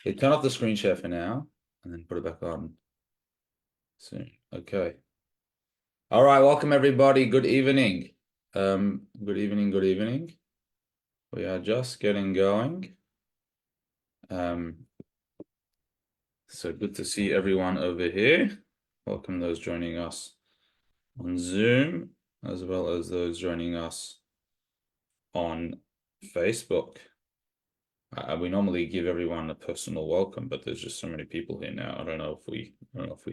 Okay, turn off the screen share for now and then put it back on soon. Okay. All right, welcome everybody. Good evening. Good evening, good evening. We are just getting going. So good to see everyone over here. Welcome those joining us on Zoom, as well as those joining us on Facebook. We normally give everyone a personal welcome, but there's just so many people here now. I don't know if we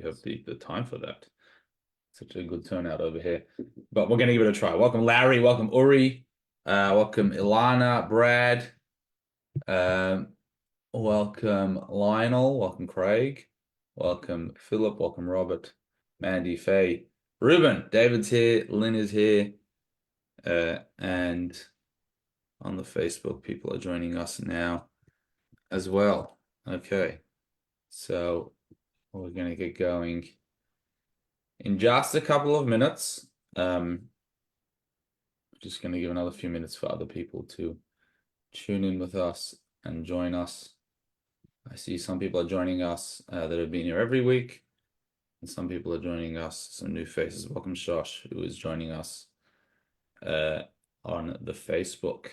have the time for that. Such a good turnout over here, but we're gonna give it a try. Welcome Larry, welcome Uri, welcome Ilana, Brad, welcome Lionel, welcome Craig, welcome Philip, welcome Robert, Mandy, Faye, Ruben, David's here, Lynn is here, and on the Facebook, people are joining us now as well. Okay, so we're gonna get going in just a couple of minutes. Just going to give another few minutes for other people to tune in with us and join us. I see some people are joining us that have been here every week, and some people are joining us, some new faces. Welcome, Shosh, who is joining us on the Facebook.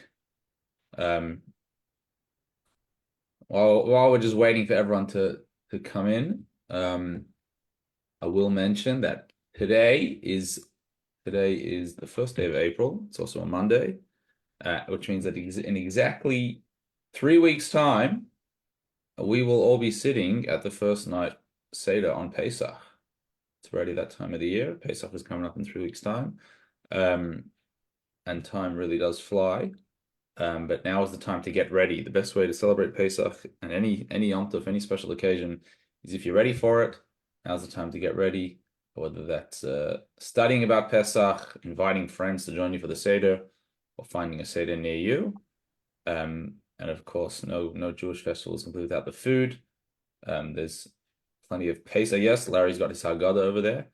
While we're just waiting for everyone to come in, I will mention that today is the first day of April. It's also a Monday, which means that in exactly 3 weeks' time, we will all be sitting at the first night Seder on Pesach. It's already that time of the year. Pesach is coming up in 3 weeks' time. And time really does fly. But now is the time to get ready. The best way to celebrate Pesach and any Yom Tov, any special occasion, is if you're ready for it, now's the time to get ready. Whether that's studying about Pesach, inviting friends to join you for the Seder, or finding a Seder near you. And of course, no Jewish festival is complete without the food. There's plenty of Pesach. Yes, Larry's got his Haggadah over there.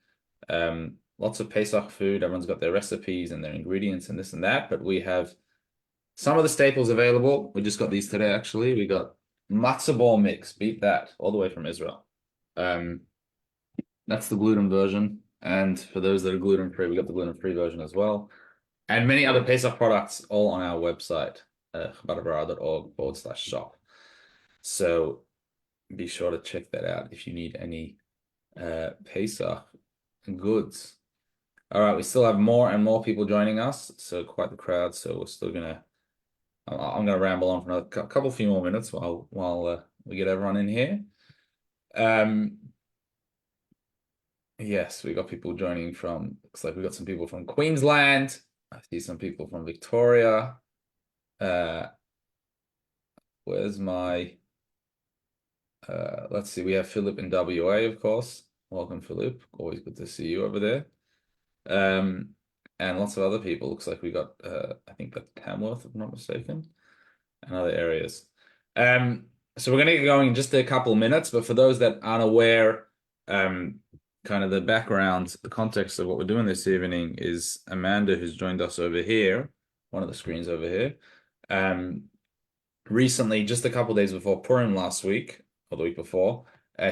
Lots of Pesach food. Everyone's got their recipes and their ingredients and this and that. But we have some of the staples available. We just got these today, actually. We got matzah ball mix. Beat that. All the way from Israel. That's the gluten version. And for those that are gluten-free, we got the gluten-free version as well. And many other Pesach products all on our website, chabad.rara.org/shop. So be sure to check that out if you need any Pesach goods. All right, we still have more and more people joining us, so quite the crowd. So we're still I'm gonna ramble on for a few more minutes while we get everyone in here. Yes, we got people joining from. Looks like we got some people from Queensland. I see some people from Victoria. Where's my? Let's see. We have Philip in WA, of course. Welcome, Philip. Always good to see you over there. And lots of other people. Looks like we got. I think that's Tamworth, if I'm not mistaken, and other areas. So we're gonna get going in just a couple minutes. But for those that aren't aware, kind of the background, the context of what we're doing this evening is Amanda, who's joined us over here, one of the screens over here. Recently, just a couple days before Purim last week, or the week before,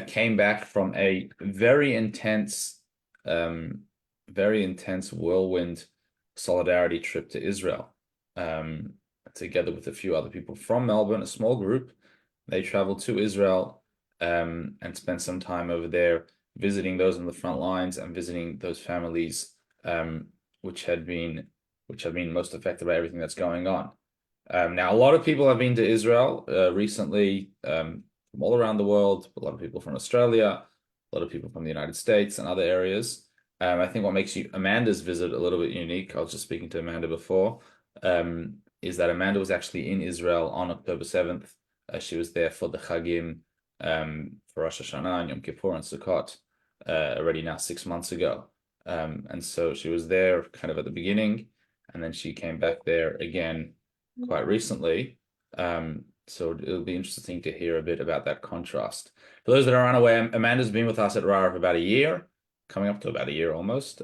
came back from a very intense whirlwind solidarity trip to Israel, together with a few other people from Melbourne, a small group. They traveled to Israel and spent some time over there visiting those on the front lines and visiting those families which have been most affected by everything that's going on. Now, a lot of people have been to Israel recently from all around the world. A lot of people from Australia, a lot of people from the United States and other areas. I think what makes Amanda's visit a little bit unique, I was just speaking to Amanda before, is that Amanda was actually in Israel on October 7th. She was there for the Chagim, for Rosh Hashanah and Yom Kippur and Sukkot, already now 6 months ago. And so she was there kind of at the beginning, and then she came back there again quite recently. So it'll be interesting to hear a bit about that contrast. For those that are unaware, Amanda's been with us at RARA for about a year, coming up to about a year almost.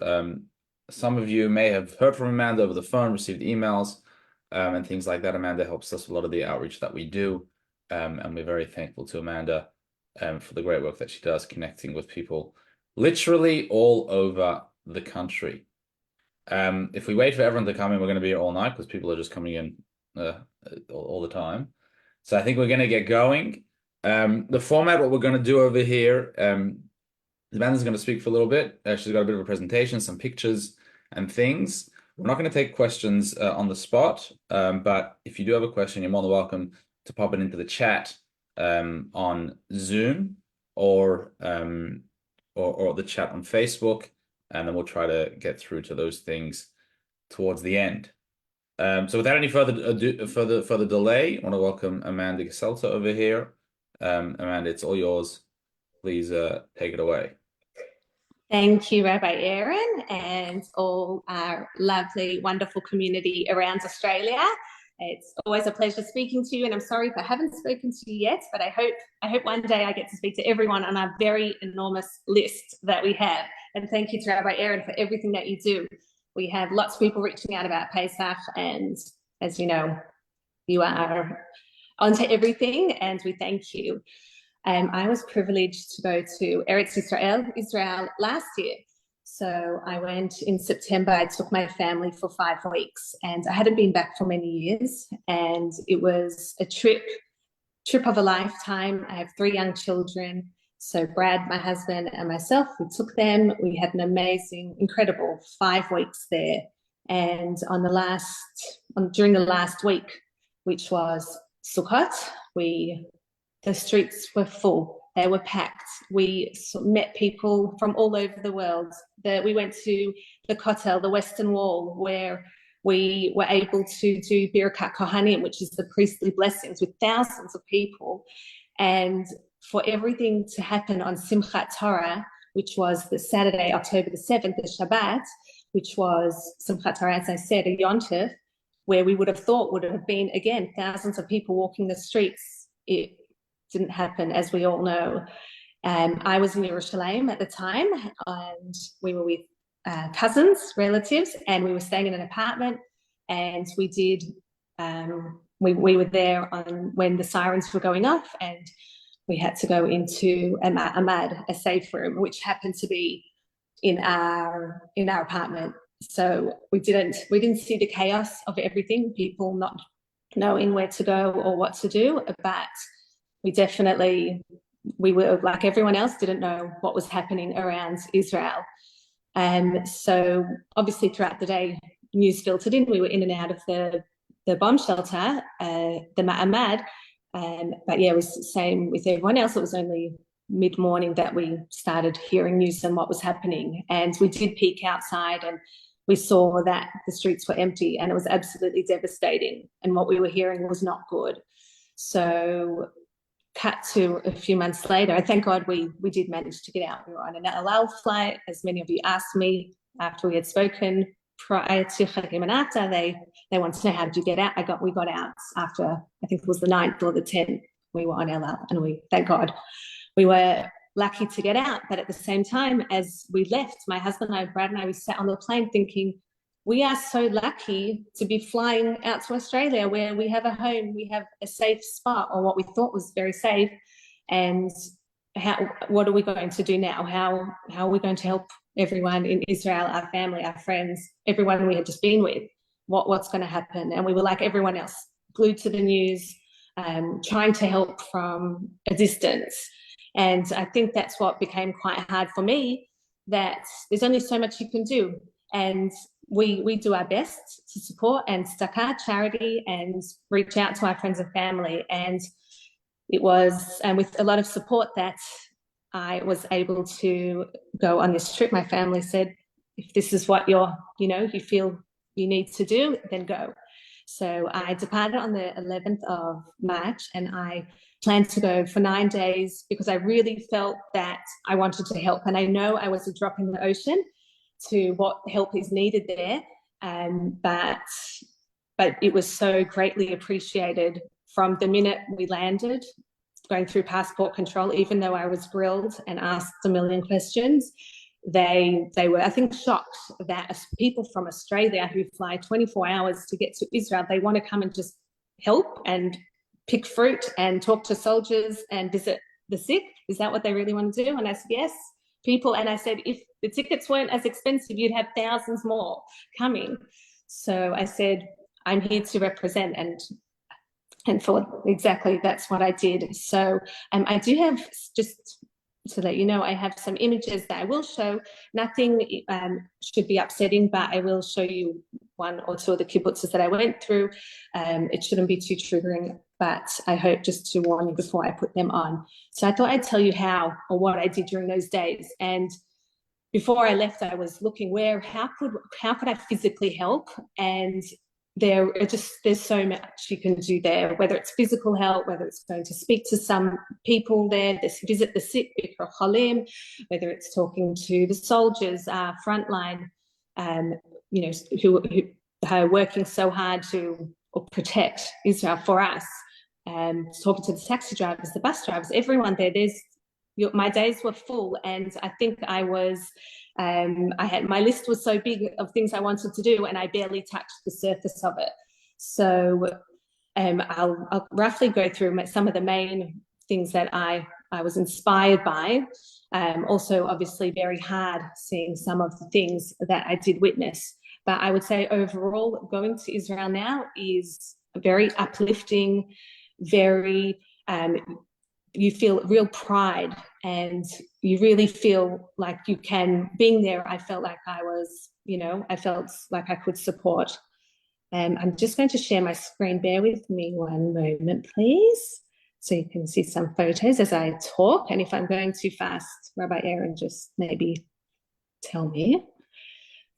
Some of you may have heard from Amanda over the phone, received emails, and things like that. Amanda helps us with a lot of the outreach that we do. And we're very thankful to Amanda for the great work that she does, connecting with people literally all over the country. If we wait for everyone to come in, we're going to be here all night because people are just coming in all the time. So I think we're going to get going. The format, what we're going to do over here, Amanda's going to speak for a little bit. She's got a bit of a presentation, some pictures and things. We're not going to take questions on the spot, but if you do have a question, you're more than welcome to pop it into the chat on Zoom or the chat on Facebook, and then we'll try to get through to those things towards the end. So without any further delay, I want to welcome Amanda Gaselta over here. Amanda, it's all yours. Please take it away. Thank you, Rabbi Aaron, and all our lovely, wonderful community around Australia. It's always a pleasure speaking to you, and I'm sorry if I haven't spoken to you yet, but I hope one day I get to speak to everyone on our very enormous list that we have. And thank you to Rabbi Aaron for everything that you do. We have lots of people reaching out about Pesach, and as you know, you are onto everything, and we thank you. I was privileged to go to Eretz Israel last year. So I went in September. I took my family for 5 weeks, and I hadn't been back for many years. And it was a trip of a lifetime. I have 3 young children. So Brad, my husband, and myself, we took them. We had an amazing, incredible 5 weeks there. And during the last week, which was Sukkot, the streets were full. They were packed. We met people from all over the world. We went to the Kotel, the Western Wall, where we were able to do Birkat Kohanim, which is the priestly blessings, with thousands of people. And for everything to happen on Simchat Torah, which was the Saturday, October the 7th, the Shabbat, which was Simchat Torah, as I said, a Yom Tov, where we would have thought would have been, again, thousands of people walking the streets. It didn't happen, as we all know. I was in Yerushalayim at the time, and we were with cousins, relatives, and we were staying in an apartment, and we did, we were there when the sirens were going off, and we had to go into a safe room, which happened to be in our apartment. So we didn't see the chaos of everything, people not knowing where to go or what to do, but we were like everyone else, didn't know what was happening around Israel. So obviously throughout the day, news filtered in. We were in and out of the bomb shelter, the Ma'amad. But yeah, it was the same with everyone else. It was only mid-morning that we started hearing news on what was happening. And we did peek outside, and we saw that the streets were empty, and it was absolutely devastating. And what we were hearing was not good. So cut to a few months later, thank God we did manage to get out. We were on an LL flight, as many of you asked me after we had spoken prior to Chagim and after. They wanted to know, how did you get out? We got out after, I think it was the 9th or the 10th, we were on LL, and thank God, we were lucky to get out. But at the same time, as we left, my husband and I, Brad and I, we sat on the plane thinking, we are so lucky to be flying out to Australia, where we have a home, we have a safe spot, or what we thought was very safe. And what are we going to do now? How are we going to help everyone in Israel, our family, our friends, everyone we had just been with? What's going to happen? And we were like everyone else, glued to the news, trying to help from a distance. And I think that's what became quite hard for me, that there's only so much you can do. And we do our best to support and tzedakah, charity, and reach out to our friends and family. And it was with a lot of support that I was able to go on this trip. My family said, if this is what you feel you need to do, then go. So I departed on the 11th of March, and I planned to go for 9 days because I really felt that I wanted to help. And I know I was a drop in the ocean to what help is needed there. But it was so greatly appreciated from the minute we landed, going through passport control. Even though I was grilled and asked a million questions, they were, I think, shocked that people from Australia who fly 24 hours to get to Israel, they want to come and just help and pick fruit and talk to soldiers and visit the sick? Is that what they really want to do? And I said, yes. And I said, if the tickets weren't as expensive, you'd have thousands more coming. So I said, I'm here to represent, and for exactly that's what I did. So I do have, just to let you know, I have some images that I will show. Nothing should be upsetting, but I will show you one or two of the kibbutzes that I went through. It shouldn't be too triggering, but I hope just to warn you before I put them on. So I thought I'd tell you how or what I did during those days. And before I left, I was looking how could I physically help? And there's so much you can do there, whether it's physical help, whether it's going to speak to some people there, visit the sick, whether it's talking to the soldiers, frontline, who are working so hard to protect Israel for us, talking to the taxi drivers, the bus drivers, everyone there. My days were full, and I think I was, my list was so big of things I wanted to do, and I barely touched the surface of it. So I'll roughly go through some of the main things that I was inspired by. Also, obviously, very hard seeing some of the things that I did witness. But I would say overall, going to Israel now is very uplifting, very you feel real pride, and you really feel like you can, being there, I felt like I was, I felt like I could support. I'm just going to share my screen. Bear with me one moment, please, so you can see some photos as I talk. And if I'm going too fast, Rabbi Aaron, just maybe tell me.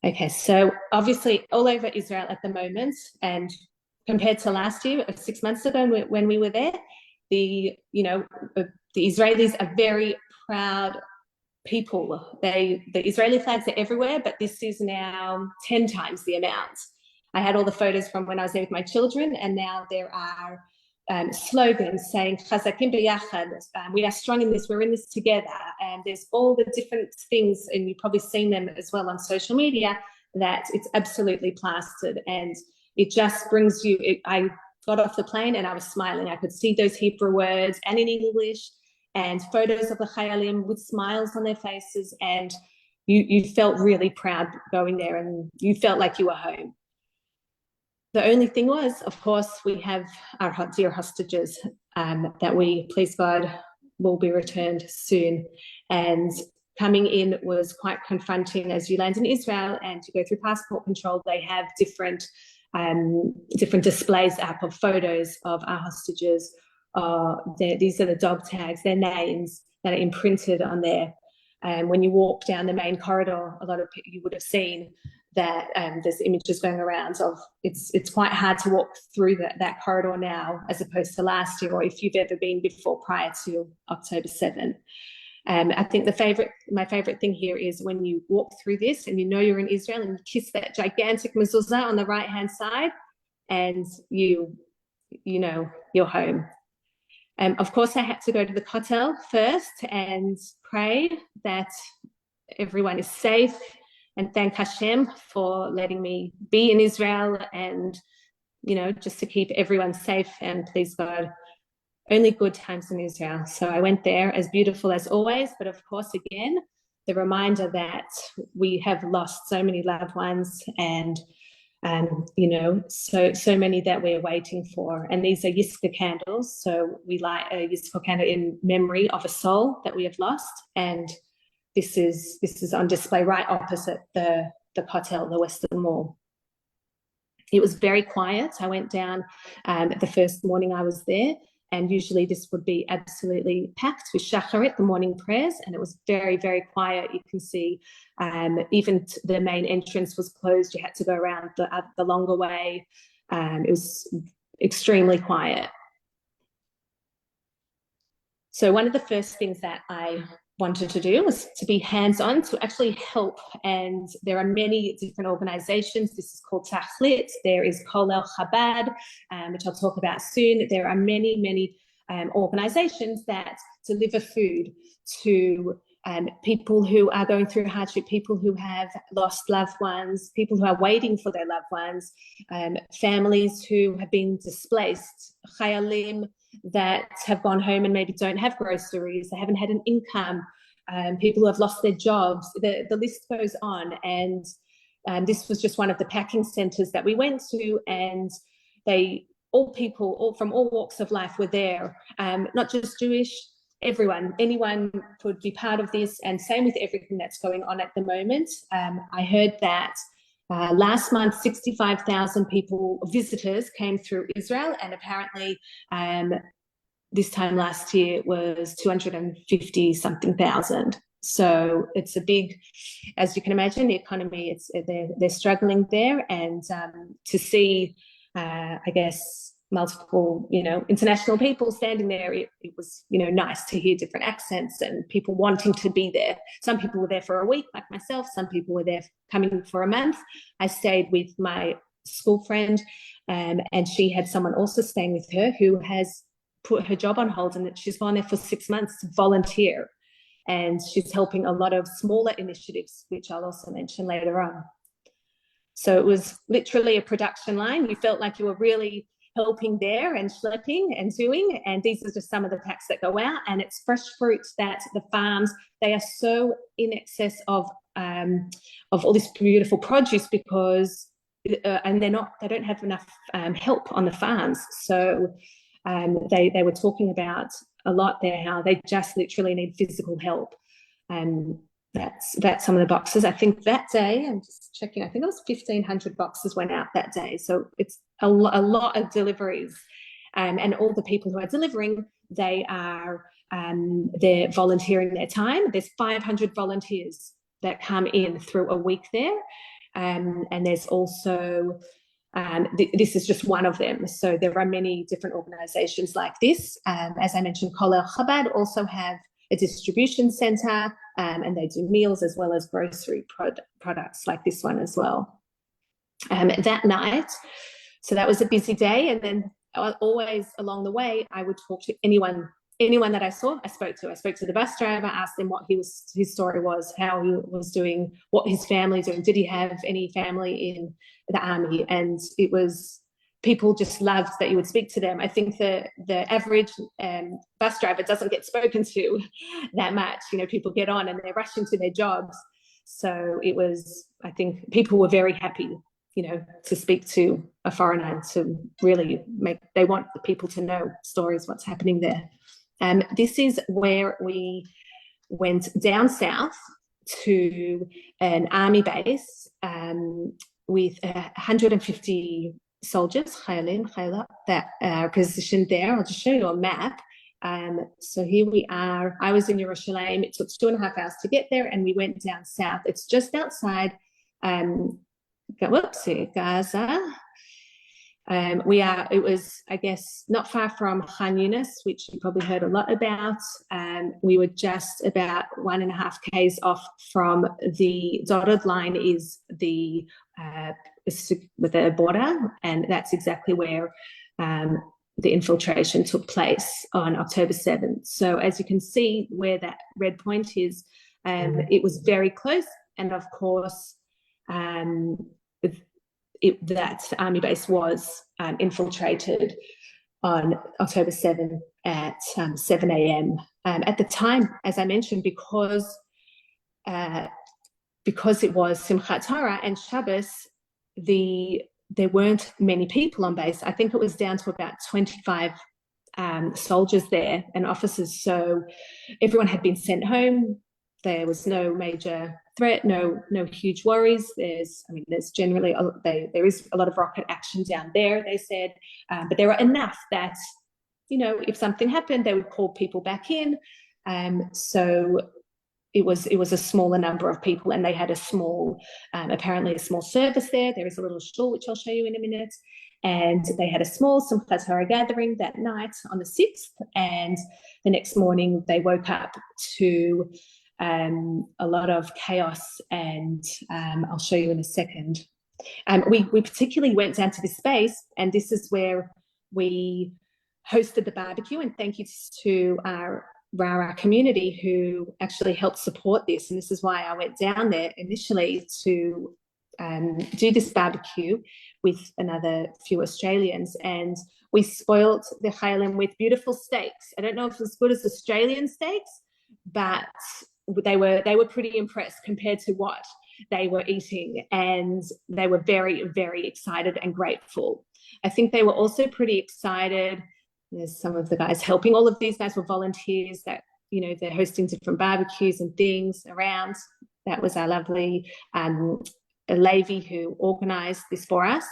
Okay, so obviously all over Israel at the moment, and compared to last year, 6 months ago when we were there, the Israelis are very proud people. The Israeli flags are everywhere, but this is now 10 times the amount. I had all the photos from when I was there with my children, and now there are slogans saying "Chazakim b'yachad," we are strong in this, we're in this together. And there's all the different things, and you've probably seen them as well on social media, that it's absolutely plastered, and it just brings you. I got off the plane and I was smiling. I could see those Hebrew words and in English, and photos of the Chayalim with smiles on their faces, and you felt really proud going there, and you felt like you were home. The only thing was, of course, we have our dear hostages that we, please God, will be returned soon. And coming in was quite confronting. As you land in Israel and you go through passport control, they have different displays up of photos of our hostages. These are the dog tags, their names that are imprinted on there. And when you walk down the main corridor, a lot of people, you would have seen that there's images going around of it's quite hard to walk through that corridor now as opposed to last year, or if you've ever been before prior to October 7th. I think my favorite thing here is when you walk through this and you're in Israel and you kiss that gigantic mezuzah on the right hand side, and you're home. Of course, I had to go to the Kotel first and pray that everyone is safe, and thank Hashem for letting me be in Israel, and just to keep everyone safe, and please God, only good times in Israel. So I went there, as beautiful as always, but of course, again, the reminder that we have lost so many loved ones, and so many that we're waiting for. And these are Yiska candles. So we light a Yiska candle in memory of a soul that we have lost. And this is on display right opposite the Kotel, the Western Mall. It was very quiet. I went down the first morning I was there, and usually this would be absolutely packed with shacharit, the morning prayers, and it was very, very quiet. You can see even the main entrance was closed. You had to go around the longer way. It was extremely quiet. So one of the first things that I wanted to do was to be hands-on, to actually help. And there are many different organizations. This is called Tachlit. There is Kolel Chabad, which I'll talk about soon. There are many, many organizations that deliver food to people who are going through hardship, people who have lost loved ones, people who are waiting for their loved ones, families who have been displaced, chayalim that have gone home and maybe don't have groceries, they haven't had an income, people who have lost their jobs. The list goes on. And this was just one of the packing centres that we went to, and all from all walks of life were there, not just Jewish, everyone, anyone could be part of this, and same with everything that's going on at the moment. I heard that last month 65,000 visitors came through Israel, and apparently this time last year it was 250 something thousand. So it's a big, as you can imagine, the economy, they're struggling there. And to see I guess multiple, international people standing there, it was, nice to hear different accents and people wanting to be there. Some people were there for a week, like myself. Some people were there coming for a month. I stayed with my school friend, and she had someone also staying with her who has put her job on hold, and that she's gone there for 6 months to volunteer. And she's helping a lot of smaller initiatives, which I'll also mention later on. So it was literally a production line. You felt like you were really helping there and schlepping and doing. And these are just some of the packs that go out. And it's fresh fruits that the farms, they are so in excess of all this beautiful produce because, and they don't have enough help on the farms. So they were talking about a lot there, how they just literally need physical help. That's some of the boxes. I think that day, I'm just checking, I think it was 1,500 boxes went out that day. So it's a lot of deliveries. And all the people who are delivering, they're volunteering their time. There's 500 volunteers that come in through a week there. And there's also, this is just one of them. So there are many different organizations like this. As I mentioned, Kolel Chabad also have a distribution center, and they do meals as well as grocery products like this one as well. That night, so that was a busy day, and then always along the way, I would talk to anyone that I saw. I spoke to the bus driver, asked him what his story was, how he was doing, what his family doing, did he have any family in the army? And it was, people just loved that you would speak to them. I think the average bus driver doesn't get spoken to that much. People get on and they're rushing to their jobs. So it was, I think people were very happy, to speak to a foreigner and to really they want the people to know stories, what's happening there. This is where we went down south to an army base with 150 soldiers, chayalim, chayla, that are positioned there. I'll just show you a map. So here we are. I was in Yerushalayim. It took 2.5 hours to get there, and we went down south. It's just outside Gaza. It was, I guess, not far from Khan Yunis, which you probably heard a lot about. We were just about 1.5 k's off from the dotted line is with the border, and that's exactly where the infiltration took place on October 7th. So as you can see where that red point is, it was very close, and of course that army base was infiltrated on October 7th at 7 a.m. At the time, as I mentioned, because it was Simchat Torah and Shabbos, there weren't many people on base. I think it was down to about 25 soldiers there and officers. So everyone had been sent home. There was no major threat, no huge worries. There's generally there is a lot of rocket action down there, they said, but there were enough that if something happened, they would call people back in. So it was a smaller number of people, and they had apparently a small service there. There is a little shul which I'll show you in a minute, and they had a small Simchat Torah gathering that night on the 6th, and the next morning they woke up to a lot of chaos, and I'll show you in a second. We particularly went down to this space, and this is where we hosted the barbecue, and thank you to our RARA community who actually helped support this. And this is why I went down there initially to do this barbecue with another few Australians. And we spoilt the Highland with beautiful steaks. I don't know if it's as good as Australian steaks, but they were pretty impressed compared to what they were eating, and they were very, very excited and grateful. I think they were also pretty excited. There's some of the guys helping. All of these guys were volunteers that, you know, they're hosting different barbecues and things around. That was our lovely Levy who organised this for us.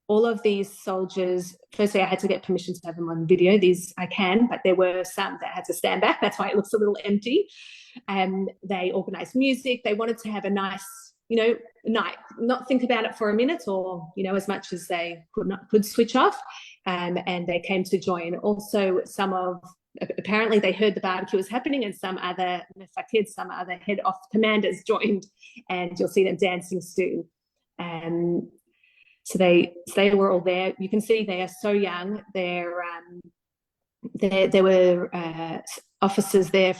All of these soldiers, firstly, I had to get permission to have them on video. These I can, but there were some that had to stand back. That's why it looks a little empty. They organised music. They wanted to have a nice, you know, night, not think about it for a minute, or, you know, as much as they could switch off. And they came to join. Also, apparently they heard the barbecue was happening, and some other head off commanders joined, and you'll see them dancing soon. So they were all there. You can see they are so young. There were officers there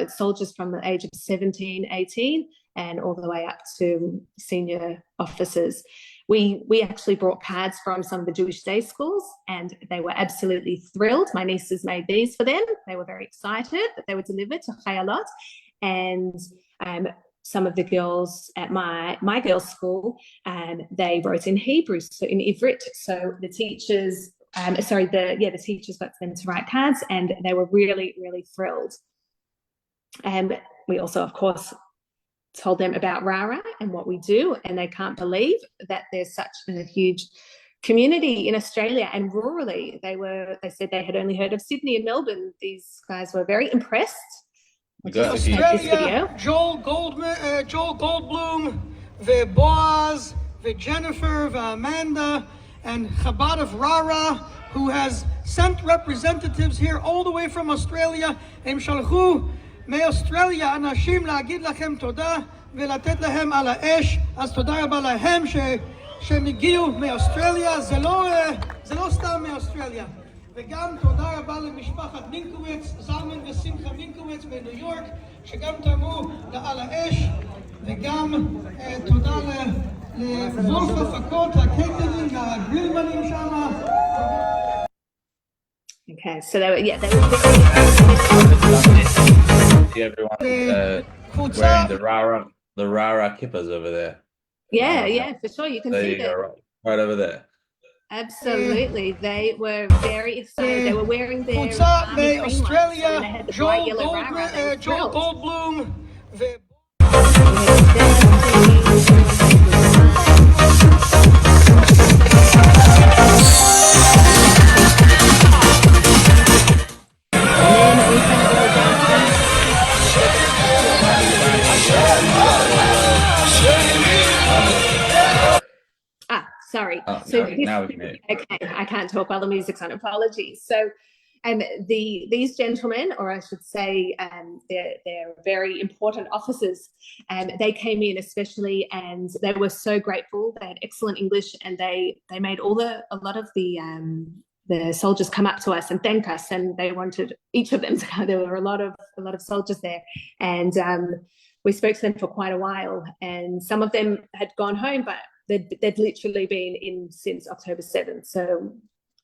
soldiers from the age of 17, 18, and all the way up to senior officers. We actually brought cards from some of the Jewish day schools, and they were absolutely thrilled. My nieces made these for them. They were very excited that they were delivered to Chayalot. And some of the girls at my girls' school, they wrote in Hebrew, so in Ivrit. So the teachers, the teachers got them to write cards, and they were really, really thrilled. And we also, of course, told them about RARA and what we do, and they can't believe that there's such a huge community in Australia. And rurally, they said they had only heard of Sydney and Melbourne. These guys were very impressed. Australia, Joel Goldblum, Boaz, Jennifer, Amanda, and Chabad of RARA, who has sent representatives here all the way from Australia. הם שלחו מאוסטרליה אנשים להגיד לכם תודה ולתת להם על האש. אז תודה רבה להם שהם הגיעו מאוסטרליה. זה לא סתם מאוסטרליה. וגם תודה רבה למשפחת מינקוויץ, זלמן ושמחה מינקוויץ בניו יורק, שגם תרמו על האש, וגם תודה לוולף הפקות, הקייטרינג, הגרילמנים שם. Okay, so they were everyone wearing the RARA kippas over there. Yeah, for sure. You can see that right over there. Absolutely, they were very excited. They were wearing their Australia, Joel Goldblum. Sorry. Oh, so now we can hear. Okay, I can't talk while the music's on. Apologies. So, these gentlemen, or I should say, they're very important officers. They came in especially, and they were so grateful. They had excellent English, and they made a lot of the soldiers come up to us and thank us, and they wanted each of them to come. There were a lot of soldiers there, and we spoke to them for quite a while. And some of them had gone home, but they'd literally been in since October 7th. So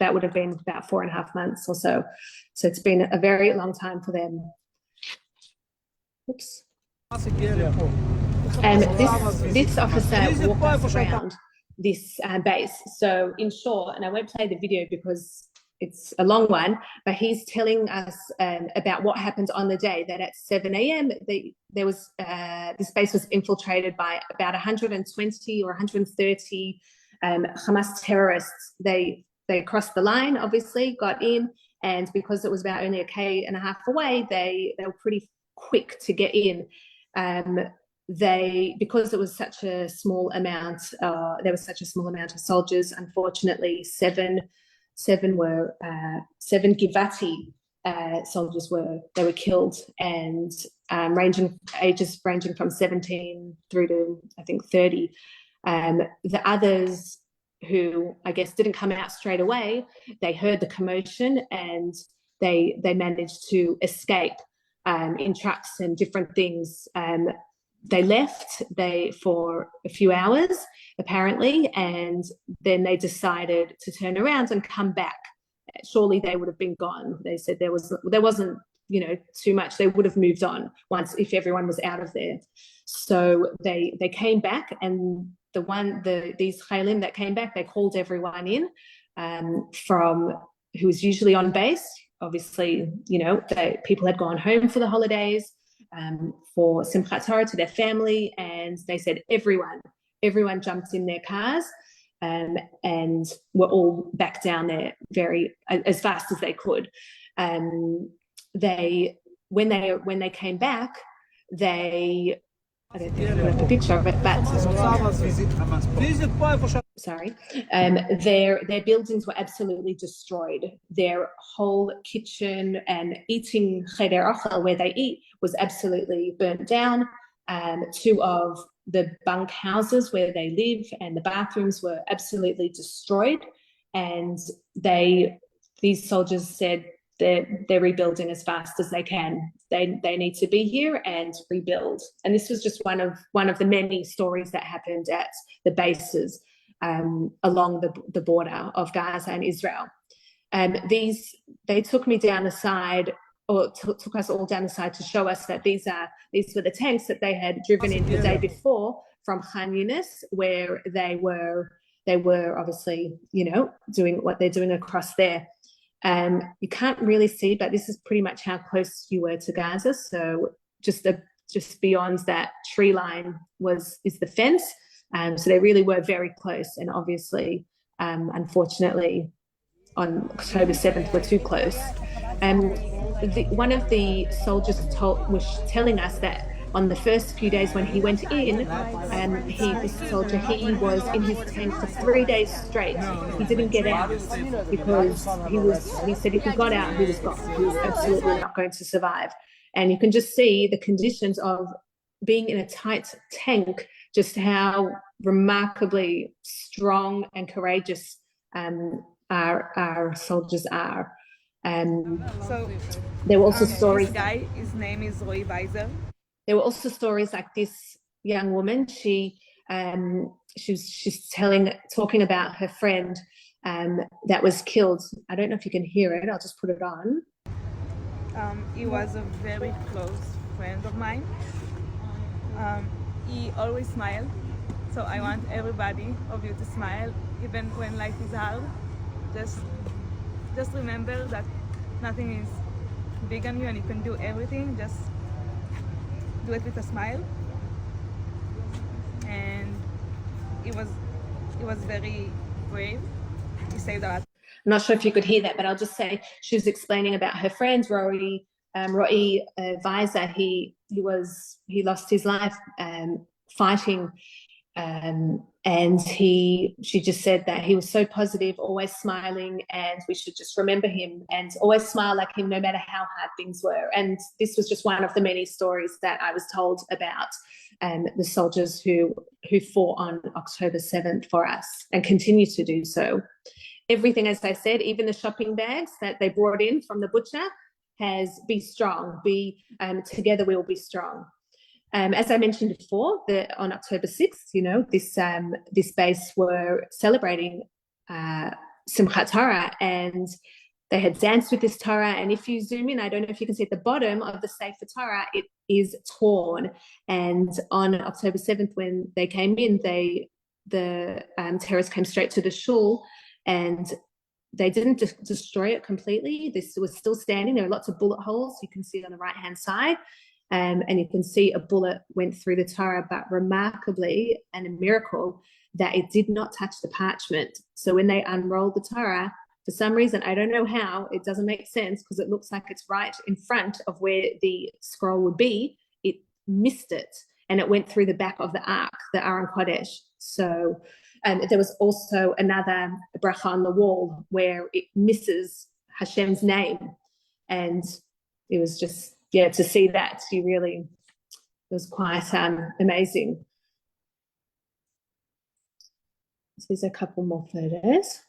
that would have been about 4.5 months or so. So it's been a very long time for them. Oops. And this officer walked us around this base. So in short, and I won't play the video because it's a long one, but he's telling us about what happened on the day that at 7 a.m. There was this base was infiltrated by about 120 or 130 Hamas terrorists. They crossed the line, obviously, got in, and because it was about only a K.5 away, they were pretty quick to get in. Because it was such a small amount, there was such a small amount of soldiers. Unfortunately, seven Givati soldiers were killed, and ages ranging from 17 through to I think 30. The others, who I guess didn't come out straight away, they heard the commotion, and they managed to escape in trucks and different things. They left for a few hours, apparently, and then they decided to turn around and come back. Surely they would have been gone. They said there wasn't, you know, too much. They would have moved on once if everyone was out of there. So they came back, and these Chaylim that came back, they called everyone in from who was usually on base. Obviously, you know, people had gone home for the holidays, for Simchat Torah to their family, and they said everyone jumped in their cars and were all back down there as fast as they could. When they came back, I don't think I have a picture of it, but sorry, their buildings were absolutely destroyed. Their whole kitchen and eating cheder ochel, where they eat, was absolutely burnt down. Two of the bunk houses where they live and the bathrooms were absolutely destroyed. And these soldiers said they're rebuilding as fast as they can. They need to be here and rebuild. And this was just one of the many stories that happened at the bases along the border of Gaza and Israel. They took me down the side, or took us all down the side, to show us that these were the tanks that they had driven in the day before from Khan Yunis, where they were obviously, you know, doing what they're doing across there. You can't really see, but this is pretty much how close you were to Gaza. So just beyond that tree line is the fence. So they really were very close, and obviously, unfortunately, on October 7th, we're too close. One of the soldiers was telling us that on the first few days when he went in, this soldier, he was in his tent for 3 days straight. He didn't get out because he said if he got out, he was gone. He was absolutely not going to survive. And you can just see the conditions of being in a tight tank, just how remarkably strong and courageous our soldiers are. So there were also stories. This guy, his name is Roy Weiser. There were also stories like this young woman. She's talking about her friend that was killed. I don't know if you can hear it. I'll just put it on. He was a very close friend of mine. He always smiled. So I want everybody of you to smile, even when life is hard. Just remember that nothing is big on you and you can do everything. Just do it with a smile. And he was very brave. He saved our. I'm not sure if you could hear that, but I'll just say she was explaining about her friend Roy Weiser. He lost his life fighting. And she just said that he was so positive, always smiling, and we should just remember him and always smile like him no matter how hard things were. And this was just one of the many stories that I was told about the soldiers who fought on October 7th for us and continue to do so. Everything, as I said, even the shopping bags that they brought in from the butcher has be strong, together we will be strong. As I mentioned before, on October 6th, you know, this base were celebrating Simchat Torah, and they had danced with this Torah. And if you zoom in, I don't know if you can see at the bottom of the Sefer Torah, it is torn. And on October 7th, when they came in, the terrorists came straight to the shul, and they didn't destroy it completely. This was still standing. There were lots of bullet holes you can see on the right-hand side. And you can see a bullet went through the Torah, but remarkably, and a miracle, that it did not touch the parchment. So when they unrolled the Torah, for some reason, I don't know how, it doesn't make sense because it looks like it's right in front of where the scroll would be. It missed it, and it went through the back of the Ark, the Aron Kodesh. So there was also another bracha on the wall where it misses Hashem's name. And it was just, to see that, it was quite amazing. So there's a couple more photos.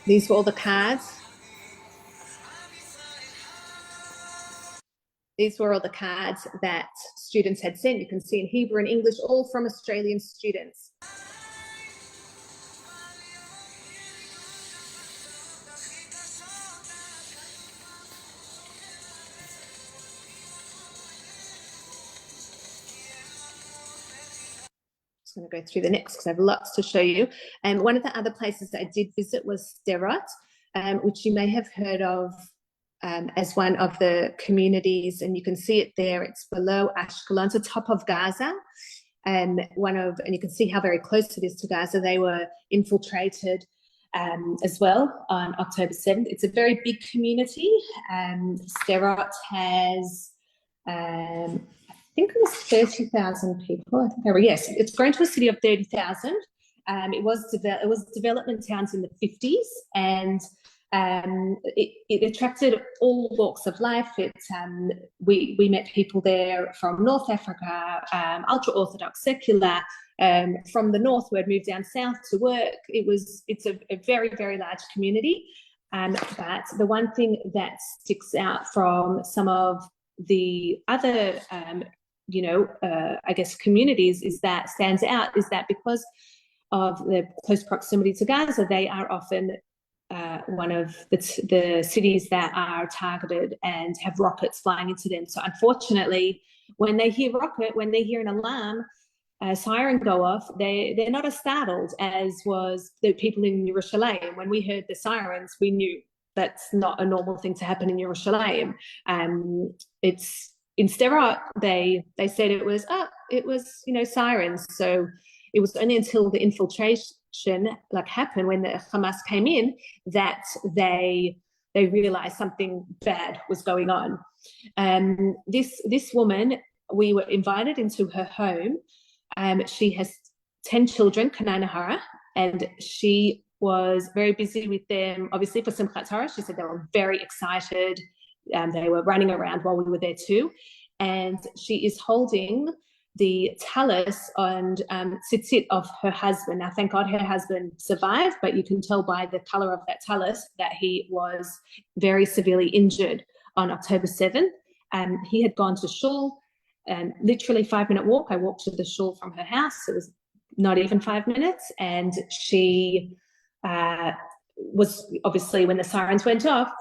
These were all the cards these were all the cards that students had sent. You can see in Hebrew and English, all from Australian students. I'm going to go through the next because I have lots to show you. And one of the other places that I did visit was Sderot, which you may have heard of as one of the communities, and you can see it there. It's below Ashkelon, it's the top of Gaza, and you can see how very close it is to Gaza. They were infiltrated as well on October 7th. It's a very big community. Sderot has I think it was 30,000 people. Yes, it's grown to a city of 30,000. It was development towns in the 50s, and it attracted all walks of life. We met people there from North Africa, ultra-Orthodox, secular, from the north who had moved down south to work. It's a very, very large community. But the one thing that sticks out from some of the other I guess communities stands out is that because of the close proximity to Gaza, they are often one of the cities that are targeted and have rockets flying into them. So unfortunately, when they hear an alarm, a siren go off, they're not as startled as was the people in Yerushalayim. When we heard the sirens, we knew that's not a normal thing to happen in Yerushalayim. In Sderot, they said it was sirens. So it was only until the infiltration happened when the Hamas came in that they realized something bad was going on. This woman, we were invited into her home. She has 10 children, Kanai, and she was very busy with them, obviously, for Simchat Torah. She said they were very excited. They were running around while we were there too. And she is holding the talus and tzitzit of her husband. Now, thank God her husband survived, but you can tell by the color of that talus that he was very severely injured on October 7th. He had gone to shul, literally 5-minute walk. I walked to the shul from her house. It was not even 5 minutes. And she was obviously, when the sirens went off,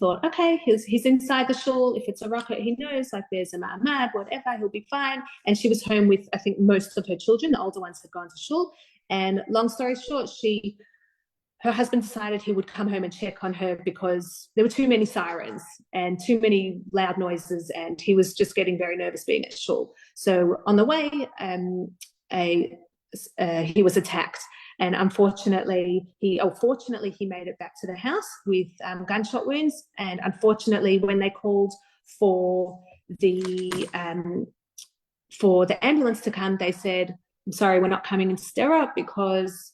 thought, okay, he's inside the shul. If it's a rocket, he knows, there's a ma'amad, whatever, he'll be fine. And she was home with, I think, most of her children. The older ones had gone to shul. And long story short, her husband decided he would come home and check on her because there were too many sirens and too many loud noises, and he was just getting very nervous being at shul. So on the way, he was attacked. And fortunately, he made it back to the house with gunshot wounds. And unfortunately, when they called for the ambulance to come, they said, "I'm sorry, we're not coming into Sderot because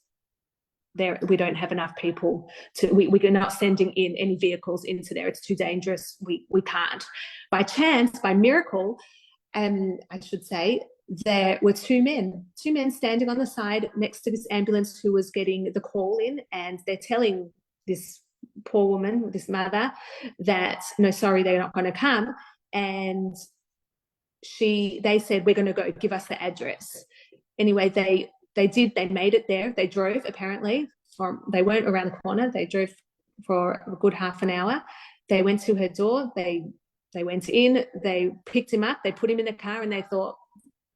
we don't have enough people we're not sending in any vehicles into there. It's too dangerous. We can't." By chance, by miracle, I should say, there were two men standing on the side next to this ambulance who was getting the call in, and they're telling this poor woman, this mother, that no, sorry, they're not going to come. And they said, "We're going to go, give us the address." Anyway, they made it there. They drove, apparently, they weren't around the corner. They drove for a good half an hour. They went to her door. They went in, they picked him up, they put him in the car, and they thought,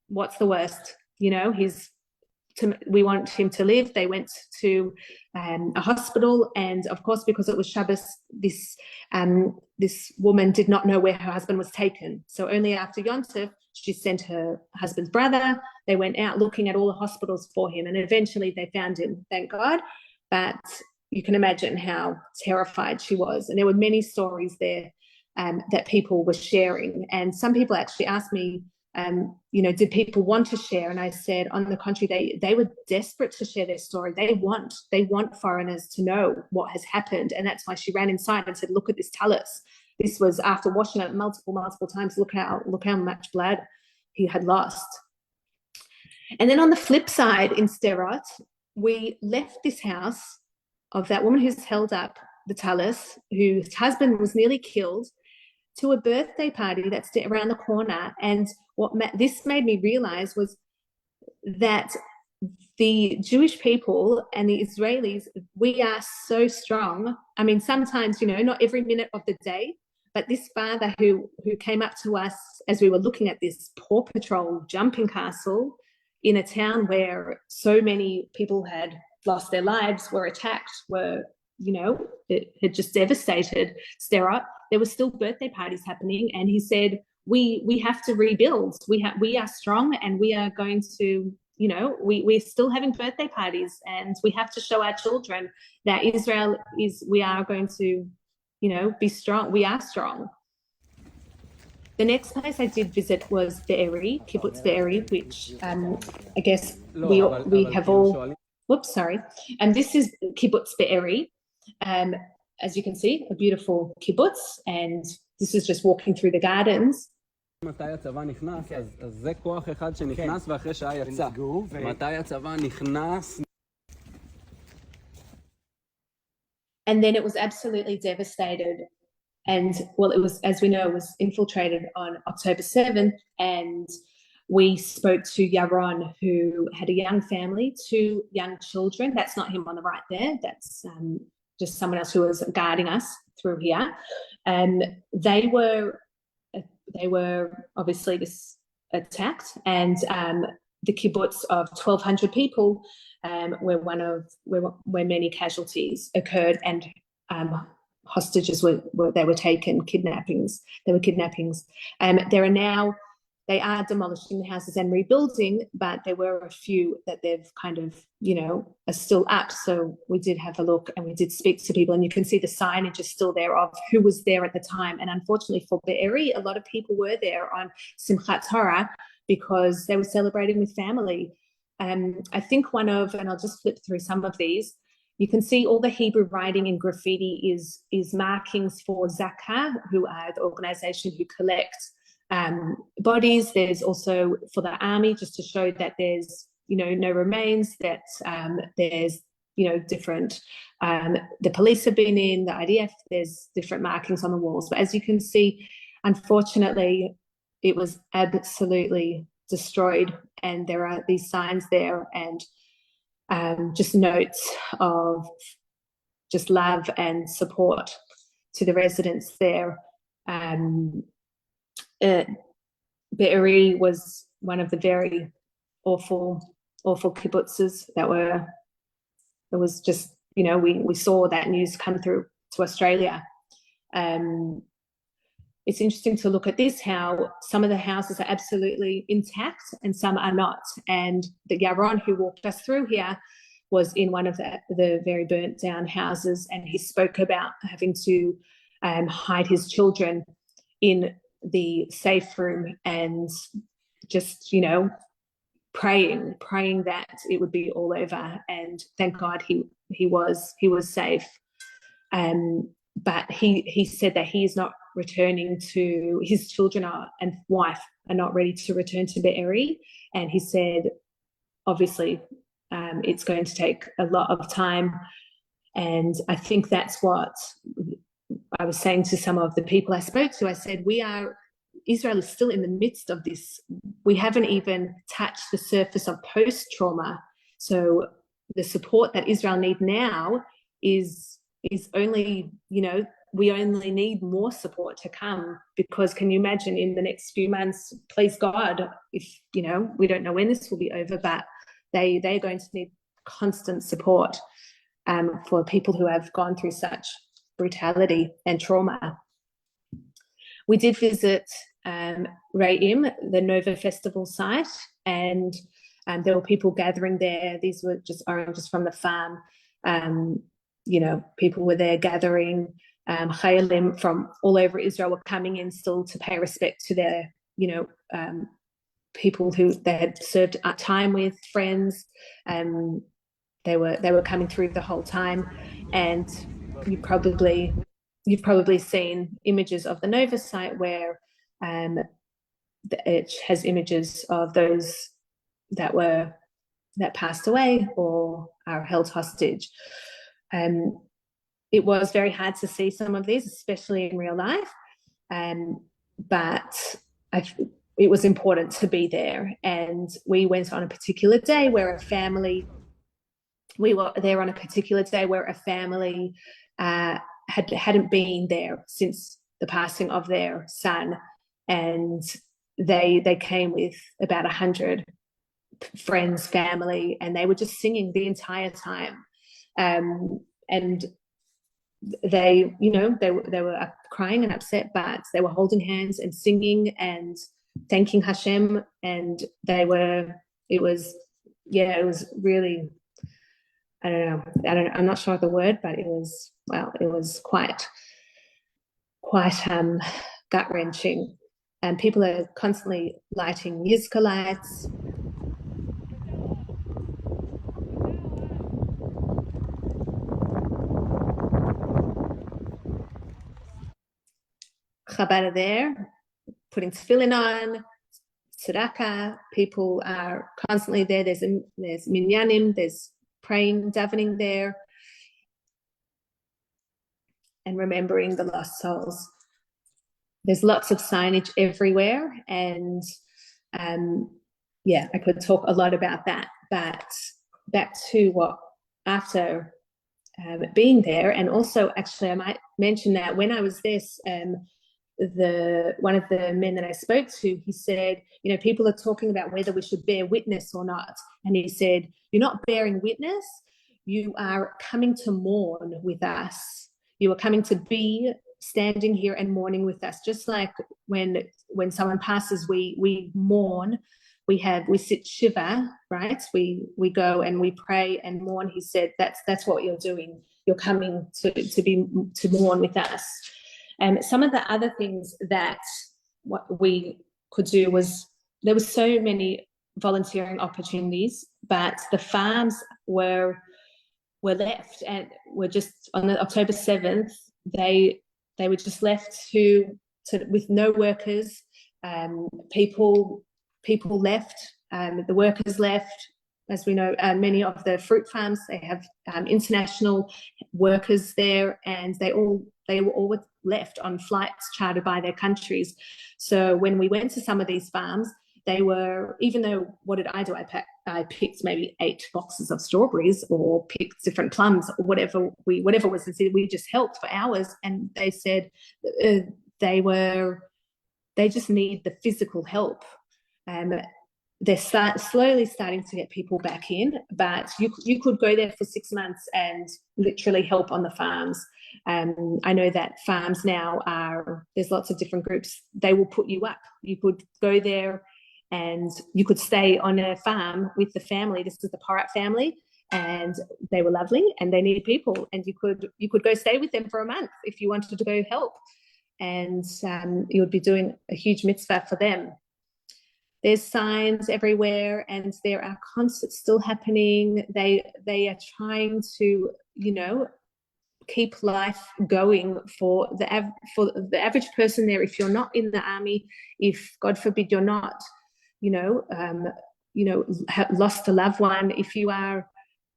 what's the worst? We want him to live. They went to a hospital, and of course, because it was Shabbos, this woman did not know where her husband was taken. So only after Yom Tov, she sent her husband's brother. They went out looking at all the hospitals for him, and eventually they found him, thank God. But you can imagine how terrified she was. And there were many stories there that people were sharing. And some people actually asked me, did people want to share? And I said, on the contrary, they were desperate to share their story. They want foreigners to know what has happened. And that's why she ran inside and said, "Look at this talus." This was after washing it multiple times. Look how much blood he had lost. And then on the flip side, in Sderot, we left this house of that woman who's held up the talus, whose husband was nearly killed. to a birthday party that's around the corner. And what this made me realize was that the Jewish people and the Israelis, we are so strong. I mean, sometimes, you know, not every minute of the day, but this father who came up to us as we were looking at this Paw Patrol jumping castle in a town where so many people had lost their lives, were attacked, were, you know, it had just devastated Stera. There were still birthday parties happening, and he said, we have to rebuild. We are strong, and we are going to, you know, we're still having birthday parties, and we have to show our children that Israel is, we are going to, you know, be strong. We are strong. The next place I did visit was Be'eri, Kibbutz Be'eri, which I guess we have all, whoops, sorry. And this is Kibbutz Be'eri. As you can see, a beautiful kibbutz, and this is just walking through the gardens. מתי הצבא נכנס, אז זה כוח אחד שנכנס ואחרי שעה יצא. מתי הצבא נכנס? And then it was absolutely devastated. And well, it was, as we know, it was infiltrated on October 7th. And we spoke to Yaron, who had a young family, 2 young children. That's not him on the right there. That's just someone else who was guarding us through here. And they were obviously attacked, and the kibbutz of 1,200 people where many casualties occurred, and hostages were taken, kidnappings. There were kidnappings. They are demolishing the houses and rebuilding, but there were a few that they've kind of, you know, are still up. So we did have a look and we did speak to people, and you can see the signage is still there of who was there at the time. And unfortunately for Be'eri, a lot of people were there on Simchat Torah because they were celebrating with family. I think and I'll just flip through some of these, you can see all the Hebrew writing in graffiti is markings for Zakah, who are the organization who collects bodies. There's also for the army, just to show that there's, you know, no remains, that there's, you know, different, the police have been in, the IDF, there's different markings on the walls. But as you can see, unfortunately, it was absolutely destroyed, and there are these signs there, and just notes of just love and support to the residents there. Be'eri was one of the very awful kibbutzes it was just, you know, we saw that news come through to Australia. It's interesting to look at this, how some of the houses are absolutely intact and some are not. And the Yaron who walked us through here was in one of the very burnt down houses, and he spoke about having to hide his children in the safe room and just, you know, praying that it would be all over. And thank God he was safe. But he said that he is not returning to, his children and wife are not ready to return to Be'eri. And he said, obviously, it's going to take a lot of time. And I think that's what I was saying to some of the people I spoke to. I said, Israel is still in the midst of this. We haven't even touched the surface of post-trauma. So the support that Israel needs now is only, you know, we only need more support to come, because can you imagine in the next few months, please God, if, you know, we don't know when this will be over, but they're going to need constant support for people who have gone through such brutality and trauma. We did visit Re'im, the Nova Festival site, and there were people gathering there. These were just oranges from the farm. You know, people were there gathering. Chayalim from all over Israel were coming in still to pay respect to their, you know, people who they had served time with, friends. They were coming through the whole time, and you've probably seen images of the Nova site where it has images of those that passed away or are held hostage. It was very hard to see some of these, especially in real life. but it was important to be there. And we went on a particular day where a family, we were there on a particular day where a family hadn't been there since the passing of their son, and they came with about 100 friends, family, and they were just singing the entire time. And they, you know, they were crying and upset, but they were holding hands and singing and thanking Hashem. And it was really, I'm not sure of the word, but it was quite gut-wrenching. And people are constantly lighting Yizka lights. Chabad are there, putting tefillin on, tzedakah. People are constantly there. There's minyanim, there's praying, davening there, and remembering the lost souls. There's lots of signage everywhere, and I could talk a lot about that. But back to what after being there, and also actually I might mention that when I was there, one of the men that I spoke to, he said, you know, people are talking about whether we should bear witness or not, and he said, you're not bearing witness, you are coming to mourn with us. You are coming to be standing here and mourning with us, just like when someone passes, we mourn. We sit shiva, right? We go and we pray and mourn. He said that's what you're doing. You're coming to mourn with us. Some of the other things that what we could do was, there were so many volunteering opportunities, but the farms were left, and were just on the October 7th. They were just left with no workers. People left. The workers left. As we know, many of the fruit farms, they have international workers there, and they were all left on flights chartered by their countries. So when we went to some of these farms, they were, even though, what did I do? I picked maybe 8 boxes of strawberries, or picked different plums, or whatever was considered. We just helped for hours, and they said they just need the physical help. They're slowly starting to get people back in, but you could go there for 6 months and literally help on the farms. I know that farms now there's lots of different groups. They will put you up. You could go there and you could stay on a farm with the family. This is the Porat family, and they were lovely, and they needed people, and you could go stay with them for a month if you wanted to go help, and you would be doing a huge mitzvah for them. There's signs everywhere, and there are concerts still happening. They are trying to, you know, keep life going for the average person there. If you're not in the army, if God forbid you're not, have lost a loved one, if you are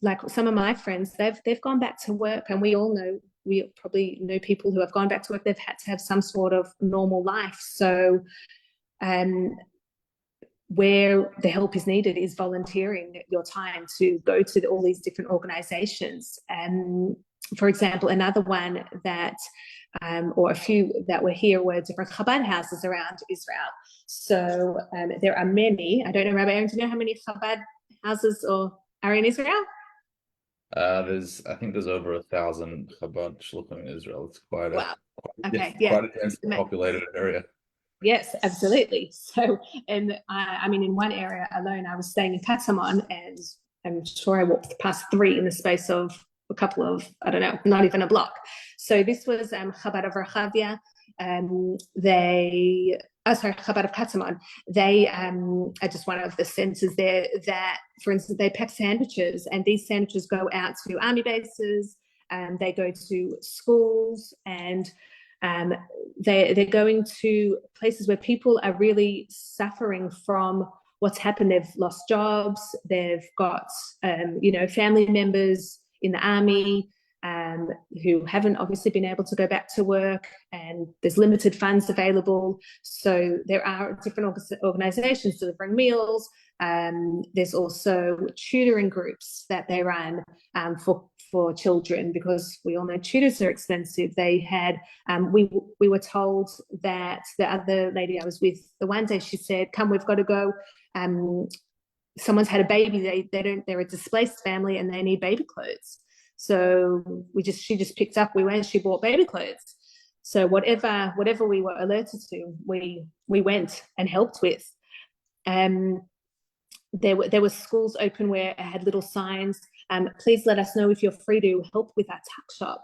like some of my friends, they've gone back to work, and we probably know people who have gone back to work. They've had to have some sort of normal life. So where the help is needed is volunteering your time to go to all these different organizations. For example, another one that, or a few that were here, were different Chabad houses around Israel. So there are many. I don't know, Rabbi Aaron, do you know how many Chabad houses are in Israel? I think there's over 1,000 Chabad shluchim in Israel. It's quite a quite a densely populated area. Yes, absolutely. So, and I mean, in one area alone, I was staying in Katamon, and I'm sure I walked past 3 in the space of a couple of, I don't know, not even a block. So this was Chabad of Rehavia. Chabad of Katamon. They are just one of the centers there that, for instance, they pack sandwiches, and these sandwiches go out to army bases, and they go to schools, and they're going to places where people are really suffering from what's happened. They've lost jobs, they've got family members in the army, who haven't obviously been able to go back to work, and there's limited funds available. So there are different organisations delivering meals. There's also tutoring groups that they run for children, because we all know tutors are expensive. They had we were told that the other lady I was with the one day, she said, "Come, we've got to go. Someone's had a baby. They're a displaced family and they need baby clothes." So she just picked up. We went. She bought baby clothes. So whatever we were alerted to, we went and helped with. There were schools open where it had little signs. Please let us know if you're free to help with our tuck shop.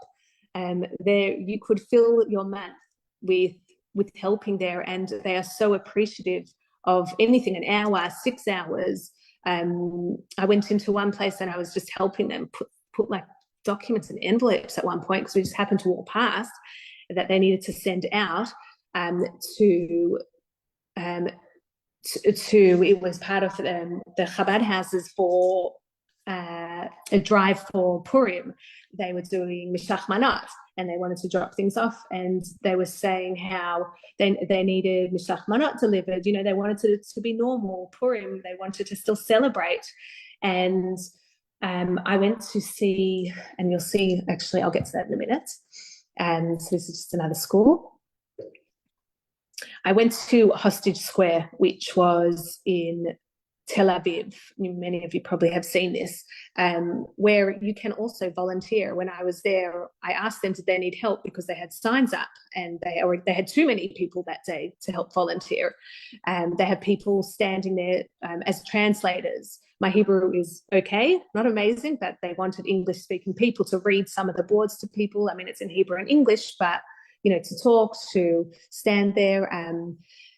There you could fill your month with helping there, and they are so appreciative of anything, an hour, 6 hours. I went into one place and I was just helping them put like documents and envelopes at one point, because we just happened to walk past, that they needed to send out it was part of the Chabad houses for a drive for Purim. They were doing Mishach Manot, and they wanted to drop things off, and they were saying how they needed Mishach Manot delivered. You know, they wanted it to be normal Purim. They wanted to still celebrate. And I went to see, and you'll see, actually, I'll get to that in a minute. So this is just another school. I went to Hostage Square, which was in Tel Aviv. Many of you probably have seen this, where you can also volunteer. When I was there, I asked them, did they need help, because they had signs up, and they had too many people that day to help volunteer. They had people standing there as translators. My Hebrew is okay, not amazing, but they wanted English-speaking people to read some of the boards to people. I mean, it's in Hebrew and English, but you know, to talk, to stand there.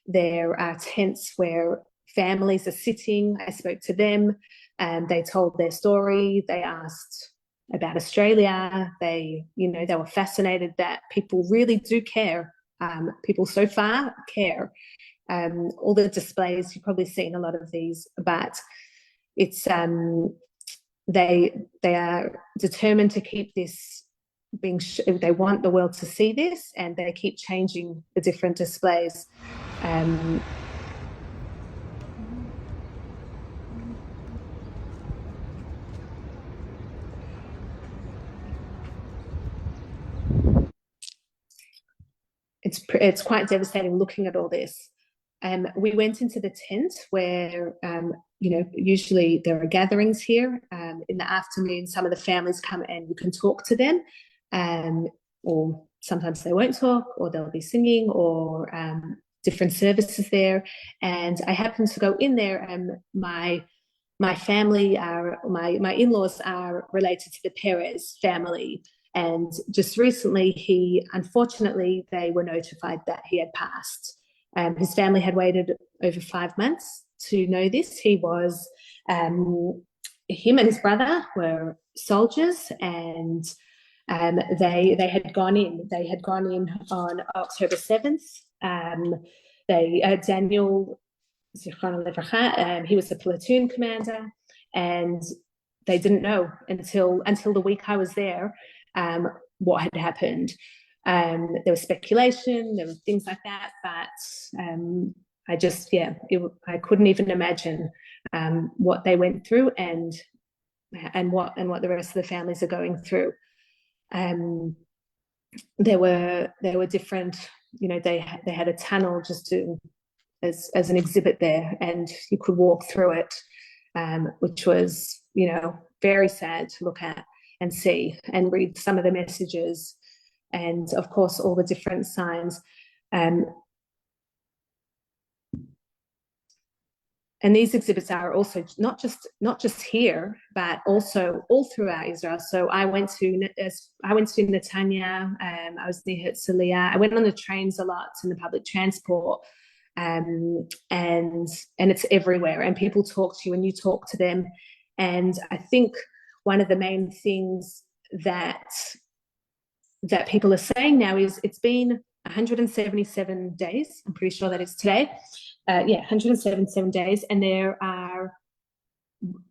There are tents where families are sitting. I spoke to them, and they told their story. They asked about Australia. They were fascinated that people really do care. People so far care. All the displays, you've probably seen a lot of these, but it's they are determined to keep this being. They want the world to see this, and they keep changing the different displays. It's quite devastating looking at all this. We went into the tent where, usually there are gatherings here. In the afternoon, some of the families come and you can talk to them, or sometimes they won't talk, or they'll be singing, or different services there. And I happened to go in there, and my family my in-laws are related to the Perez family. And just recently, unfortunately, they were notified that he had passed. His family had waited over 5 months to know this. Him and his brother were soldiers, and they had gone in. They had gone in on October 7th. Daniel, he was the platoon commander, and they didn't know until the week I was there what had happened. There was speculation, there were things like that, but I couldn't even imagine what they went through and what the rest of the families are going through. There were different, they had a tunnel just as an exhibit there, and you could walk through it, which was very sad to look at and see and read some of the messages, and of course all the different signs. And these exhibits are also not just here, but also all throughout Israel. So I went to Netanya. I was near Herzliya. I went on the trains a lot, in the public transport, and it's everywhere. And people talk to you, and you talk to them. And I think one of the main things that people are saying now is it's been 177 days. I'm pretty sure that it's today. 177 days, and there are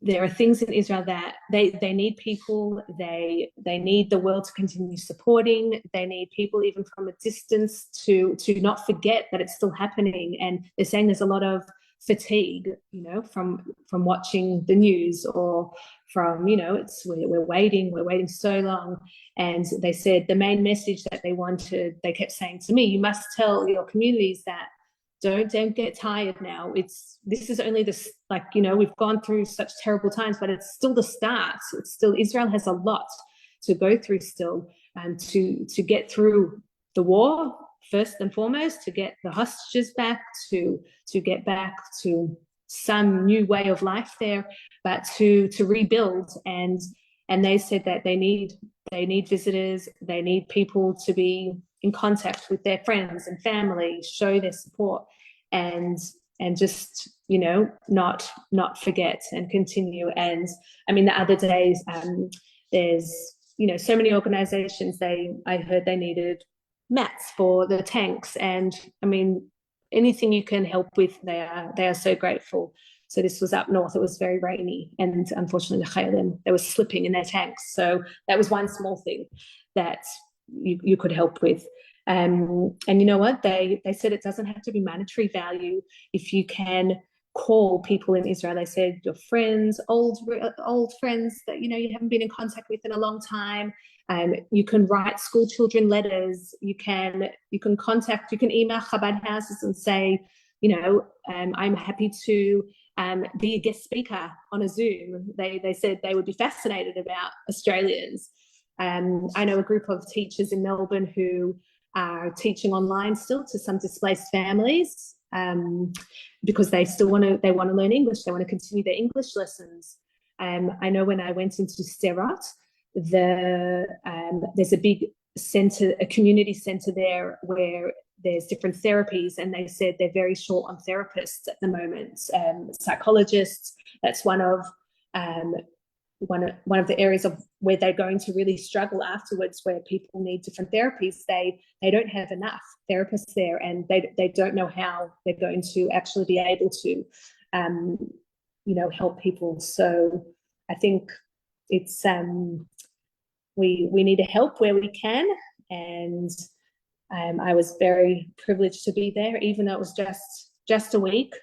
there are things in Israel that they need people, they need the world to continue supporting, they need people even from a distance to not forget that it's still happening. And they're saying there's a lot of fatigue, you know, from watching the news, or from, you know, it's we're waiting so long. And they said the main message that they kept saying to me, you must tell your communities that don't get tired now. This is only this, like, you know, we've gone through such terrible times, but it's still the start. It's still, Israel has a lot to go through still, and to get through the war first and foremost, to get the hostages back, to get back to some new way of life there, but to rebuild. And they said that they need visitors, they need people to be in contact with their friends and family, show their support, and just, you know, not forget and continue. And I mean, the other days, there's, you know, so many organizations, I heard they needed mats for the tanks, and I mean, anything you can help with, they are so grateful. So this was up north, it was very rainy, and unfortunately the Chayalim, they were slipping in their tanks. So that was one small thing that you could help with. And you know what, they said it doesn't have to be monetary value. If you can call people in Israel, they said your friends, old friends that, you know, you haven't been in contact with in a long time, you can write school children letters, you can email Chabad houses and say, you know, I'm happy to be a guest speaker on a Zoom. They said they would be fascinated about Australians. I know a group of teachers in Melbourne who are teaching online still to some displaced families, because they still want to learn English. They want to continue their English lessons. I know when I went into Sderot, there's a big centre, a community centre there, where there's different therapies, and they said they're very short on therapists at the moment, psychologists. That's one of the areas of where they're going to really struggle afterwards, where people need different therapies. They don't have enough therapists there, and they don't know how they're going to actually be able to, you know, help people. So I think it's we need to help where we can, and I was very privileged to be there, even though it was just a week.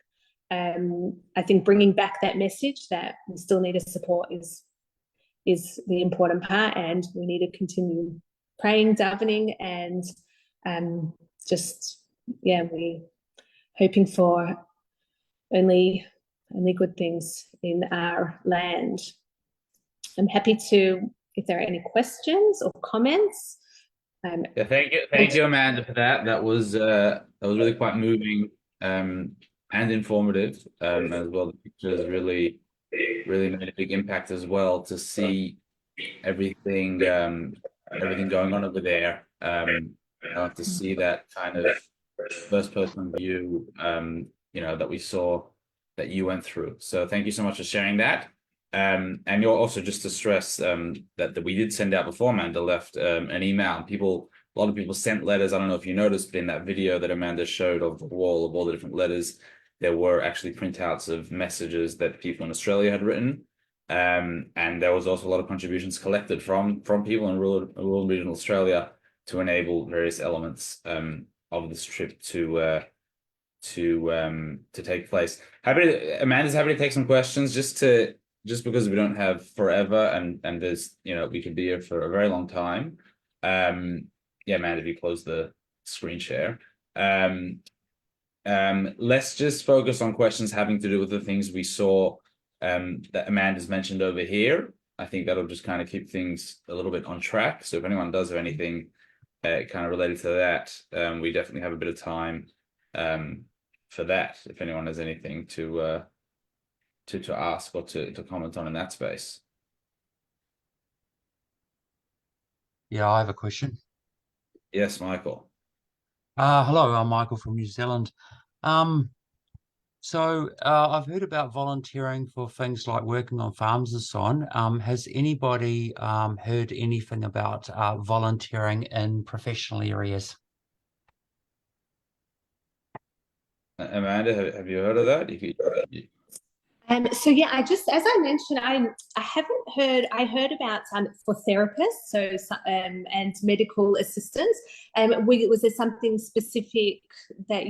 I think bringing back that message that we still need to support is the important part, and we need to continue praying, davening, and we hoping for only good things in our land. I'm happy to, if there are any questions or comments. Yeah, thank you, Amanda, for that. That was really quite moving and informative as well. The pictures really made a big impact as well, to see everything going on over there. To see that kind of first person view, you know, that we saw, that you went through. So thank you so much for sharing that. And you're also, just to stress, that we did send out, before Amanda left, an email. A lot of people sent letters. I don't know if you noticed, but in that video that Amanda showed of the wall of all the different letters, there were actually printouts of messages that people in Australia had written. And there was also a lot of contributions collected from people in rural regional Australia to enable various elements of this trip to take place. Amanda's happy to take some questions, just because we don't have forever, and there's, you know, we could be here for a very long time. Yeah, Amanda, if you close the screen share. Let's just focus on questions having to do with the things we saw that Amanda's mentioned over here. I think that'll just kind of keep things a little bit on track. So if anyone does have anything kind of related to that, we definitely have a bit of time for that, if anyone has anything to ask or to comment on in that space. Yeah, I have a question. Yes, Michael. Hello, I'm Michael from New Zealand. So I've heard about volunteering for things like working on farms and so on. Has anybody heard anything about volunteering in professional areas? Amanda, have you heard of that? So yeah, as I mentioned, I haven't heard. I heard about for therapists, and medical assistants. Was there something specific that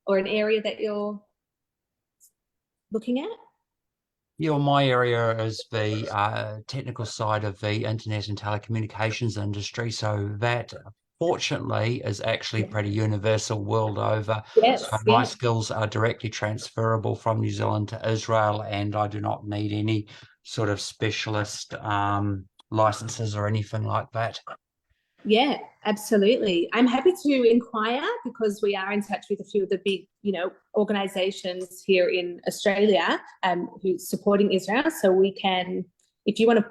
or an area that you're looking at? Yeah, my area is the technical side of the internet and telecommunications industry. So that, fortunately, is actually pretty universal world over. Yes, So my skills are directly transferable from New Zealand to Israel, and I do not need any sort of specialist licenses or anything like that. Yeah, absolutely. I'm happy to inquire because we are in touch with a few of the big, organizations here in Australia who's supporting Israel. So we can, if you want to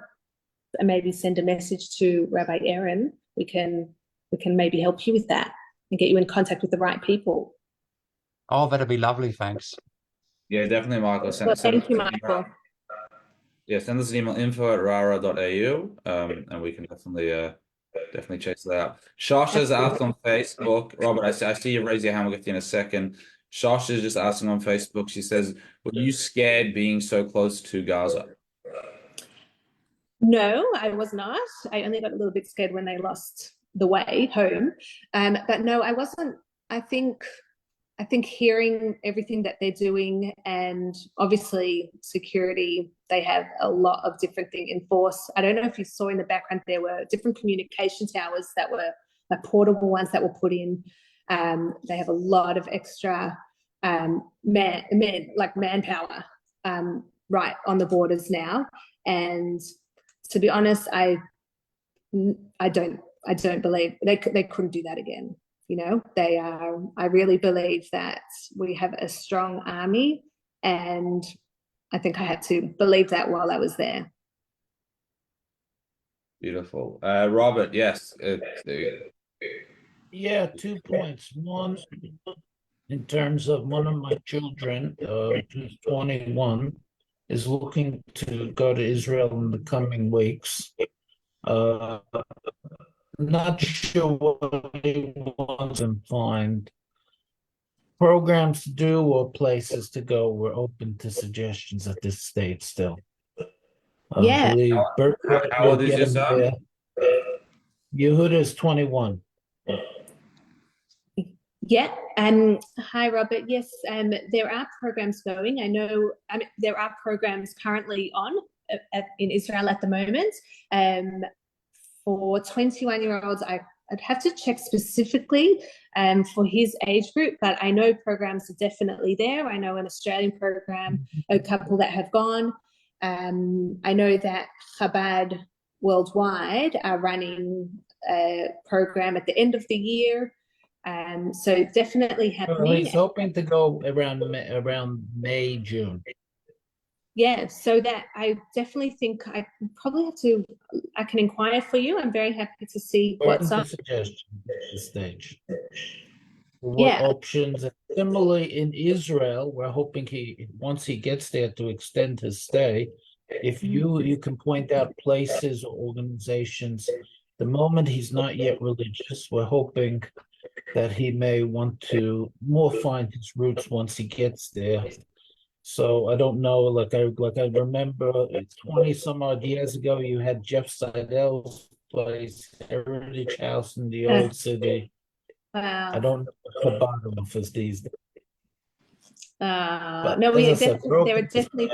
maybe send a message to Rabbi Aaron, we can maybe help you with that and get you in contact with the right people. Oh, that'd be lovely. Thanks. Yeah, definitely, Michael. Thank you, Michael. Yeah, send us an email, info@rara.au, and we can definitely chase that out. Shosh has asked on Facebook, Robert, I see you raise your hand, we'll get to you in a second. Shosh is just asking on Facebook, she says, were you scared being so close to Gaza? No, I was not. I only got a little bit scared when they lost the way home. But no, I wasn't. I think hearing everything that they're doing, and obviously security, they have a lot of different things in force. I don't know if you saw in the background, there were different communication towers that were portable ones that were put in. They have a lot of extra manpower right on the borders now. And to be honest, I don't believe they couldn't do that again. I really believe that we have a strong army, and I think I had to believe that while I was there. Beautiful. Robert, yes. Yeah, 2 points. One, in terms of one of my children, who's 21, is looking to go to Israel in the coming weeks. Not sure what he wants to find. Programs to do or places to go, we're open to suggestions at this stage still. Yeah. I believe Bert How old is your son? Yehuda is 21. Yeah. Hi, Robert. Yes, there are programs going. I know there are programs currently on in Israel at the moment. For 21-year-olds, I'd have to check specifically for his age group, but I know programs are definitely there. I know an Australian program, a couple that have gone. I know that Chabad worldwide are running a program at the end of the year. So definitely happening. Well, he's hoping to go around May, June. Yeah, so that I definitely think I probably I can inquire for you. I'm very happy to see what's on. Suggestion at this stage. What options? Similarly, in Israel, we're hoping once he gets there, to extend his stay. If you can point out places or organizations, the moment he's not yet religious, we're hoping that he may want to more find his roots once he gets there. So I don't know, like I remember 20 some odd years ago, you had Jeff Seidel's place, Heritage House in the old city. Wow. I don't know what the bottom office these days. No, there are definitely.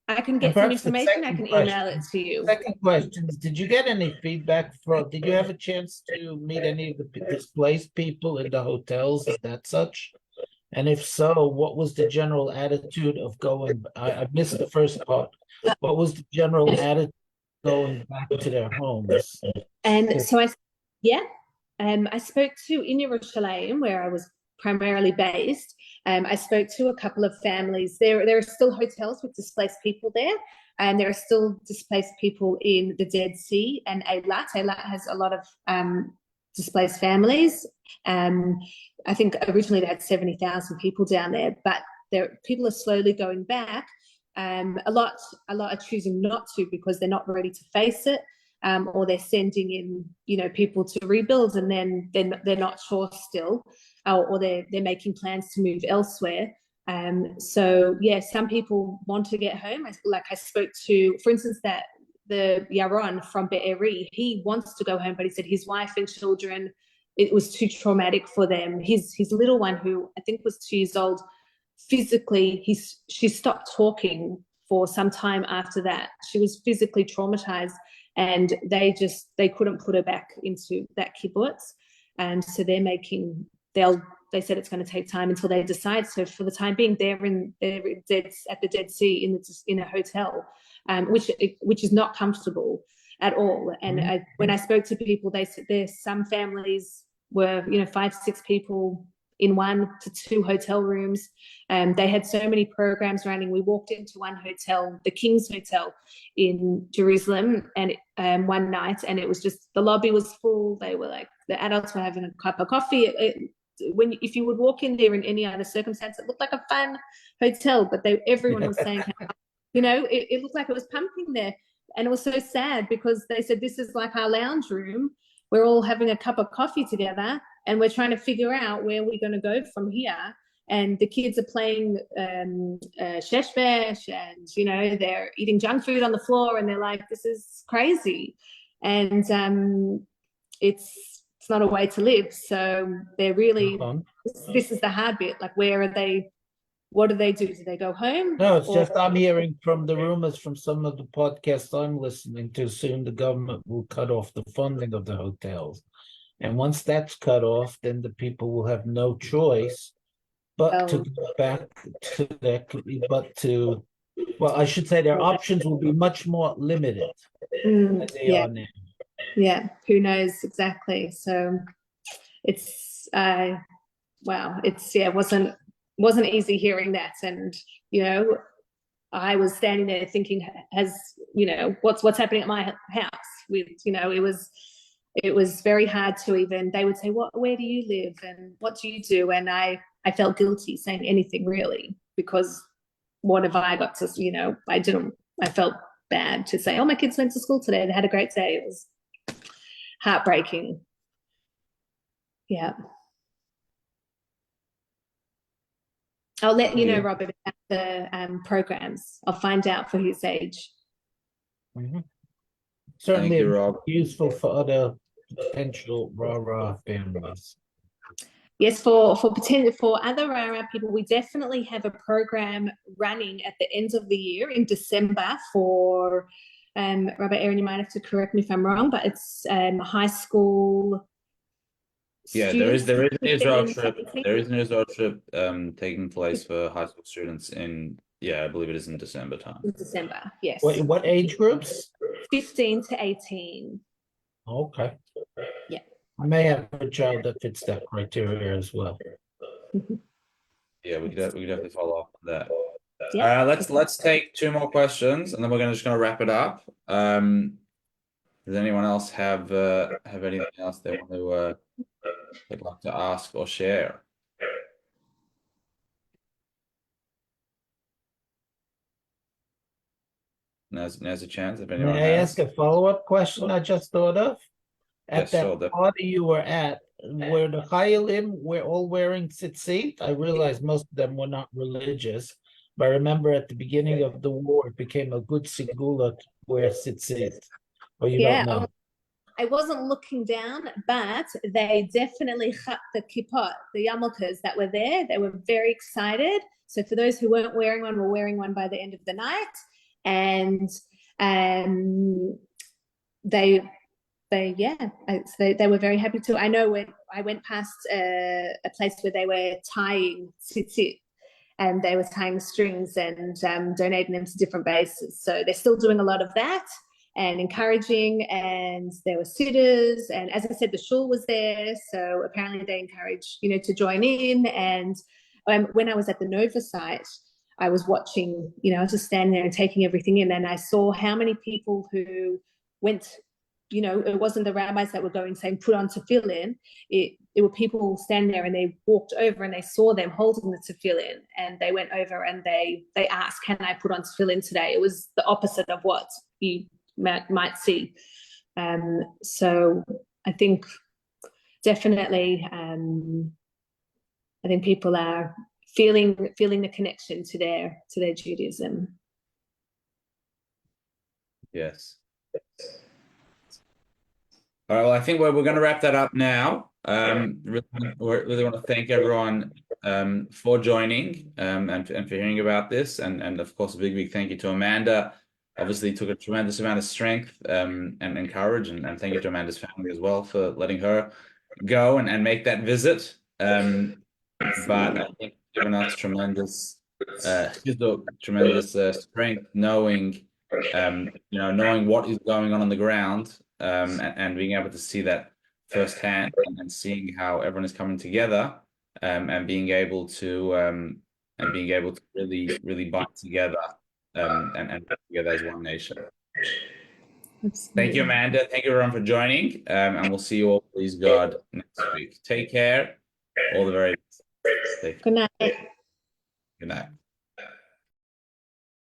I can get some information. I can email it to you. Second question is, did you get any feedback did you have a chance to meet any of the displaced people in the hotels and that such? And if so, what was the general attitude of going? I missed the first part. What was the general attitude going back to their homes? And so I spoke to in Yerushalayim, where I was primarily based. I spoke to a couple of families. There are still hotels with displaced people there, and there are still displaced people in the Dead Sea and Eilat. Eilat has a lot of displaced families. I think originally they had 70,000 people down there, but people are slowly going back. A lot are choosing not to because they're not ready to face it, or they're sending in, people to rebuild, and then they're not sure still, or they're making plans to move elsewhere. So yeah, some people want to get home. I spoke to, for instance, that the Yaron from Be'eri, he wants to go home, but he said his wife and children, it was too traumatic for them. His little one, who I think was 2 years old, physically, she stopped talking for some time after that. She was physically traumatized, and they couldn't put her back into that kibbutz. And so they said it's going to take time until they decide. So for the time being, they're at the Dead Sea in a hotel, which is not comfortable at all. And when I spoke to people, they said there's some families were 5, 6 people in 1 to 2 hotel rooms. They had so many programs running. We walked into one hotel, the King's Hotel in Jerusalem, and one night, and it was just, the lobby was full. They were like, the adults were having a cup of coffee. If you would walk in there in any other circumstance, it looked like a fun hotel, but everyone was saying, it looked like it was pumping there. And it was so sad, because they said, this is like our lounge room. We're all having a cup of coffee together, and we're trying to figure out where we're going to go from here. And the kids are playing sheshbesh, and they're eating junk food on the floor, and they're like, this is crazy. And it's not a way to live. So they're really, this is the hard bit. Like, where are they? What do they do? Do they go home? No, it's just I'm hearing from the rumors from some of the podcasts I'm listening to, soon the government will cut off the funding of the hotels. And once that's cut off, then the people will have no choice but to go back to well, I should say their options will be much more limited than they are now. Yeah, who knows exactly. So it's wow, it wasn't easy hearing that. And I was standing there thinking, what's happening at my house? With it was very hard to even, they would say, where do you live and what do you do? And I felt guilty saying anything, really, because what have I got to, I felt bad to say, oh, my kids went to school today, they had a great day. It was heartbreaking. Yeah. I'll let you know, Robert, about the programs. I'll find out for his age. Certainly useful for other potential RARA families. Yes, for other RARA people, we definitely have a program running at the end of the year in December for, Rabbi Aaron, you might have to correct me if I'm wrong, but it's high school. Yeah, there is an Israel trip. There is an Israel trip taking place for high school students in, I believe it is in December time. In December, yes. What age groups? 15 to 18. Okay. Yeah. I may have a child that fits that criteria as well. Yeah, we could definitely follow up on that. Yeah. Let's take 2 more questions, and then we're just gonna wrap it up. Does anyone else have anything else they want to they'd like to ask or share? Now's a chance if anyone May I has. ask a follow-up question I just thought of? At that party you were at, were the Chayalim all wearing tzitzit? I realize most of them were not religious, but I remember at the beginning of the war, it became a good segula to wear tzitzit. Or you don't know? I wasn't looking down, but they definitely cut the kippot, the yarmulkes that were there. They were very excited. So for those who weren't wearing one, were wearing one by the end of the night. And they were very happy too. I know when I went past a place where they were tying tzitzit, and they were tying strings and donating them to different bases. So they're still doing a lot of that and encouraging, and there were sitters, and as I said, the shul was there, so apparently they encourage to join in. And when I was at the Nova site, I was watching, I was just standing there and taking everything in, and I saw how many people who went, it wasn't the rabbis that were going saying put on tefillin. It were people standing there, and they walked over and they saw them holding the tefillin, and they went over and they asked, can I put on tefillin today? It was the opposite of what you might see. So I think definitely, I think people are feeling the connection to their Judaism. Yes. All right, well, I think we're going to wrap that up now. Really want to thank everyone for joining and for hearing about this. And of course, a big thank you to Amanda. Obviously, took a tremendous amount of strength and courage. And thank you to Amanda's family as well for letting her go and make that visit. But I think it's given us tremendous strength knowing knowing what is going on the ground and being able to see that firsthand and seeing how everyone is coming together and being able to really bind together and work together as one nation. Thank you, Amanda. Thank you, everyone, for joining. And we'll see you all, please God, next week. Take care. All the very best. Good night. Good night.